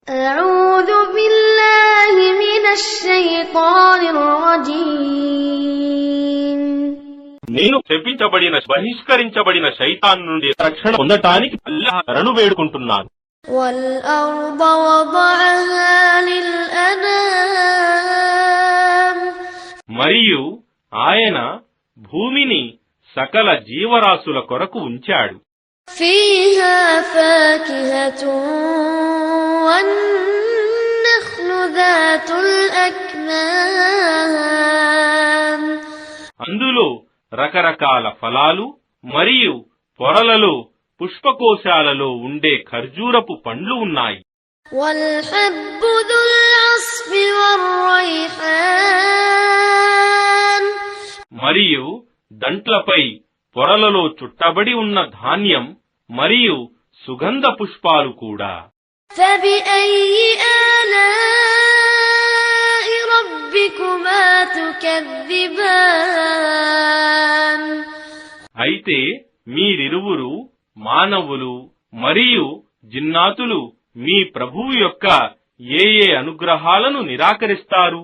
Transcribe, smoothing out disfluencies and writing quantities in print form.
أعوذ بالله من الشيطان الرجيم నేను శపించబడిన బహిష్కరించబడిన శైతాన్ నుండి రక్షణ పొందటానికి అల్లాహ్ శరణు వేడుకుంటున్నాను. والأرض وضعها للأنام మరియు ఆయన భూమిని సకల జీవరాశుల కొరకు ఉంచాడు. فيها فاكهة والنخل ذات الأكمام అందులో రకరకాల ఫలాలు మరియు పొరలలో పుష్పకోశాలలో ఉండే ఖర్జూరపు పండ్లు ఉన్నాయి. والحب ذو العصف والريحان మరియు దంట్లపై పొరలలో చుట్టబడి ఉన్న ధాన్యం మరియు సుగంధ పుష్పాలు కూడా. فبأي آلاء ربكما تكذبان అయితే మీరిరువురు మానవులు మరియు జిన్నాతులు మీ ప్రభువు యొక్క ఏ అనుగ్రహాలను నిరాకరిస్తారు?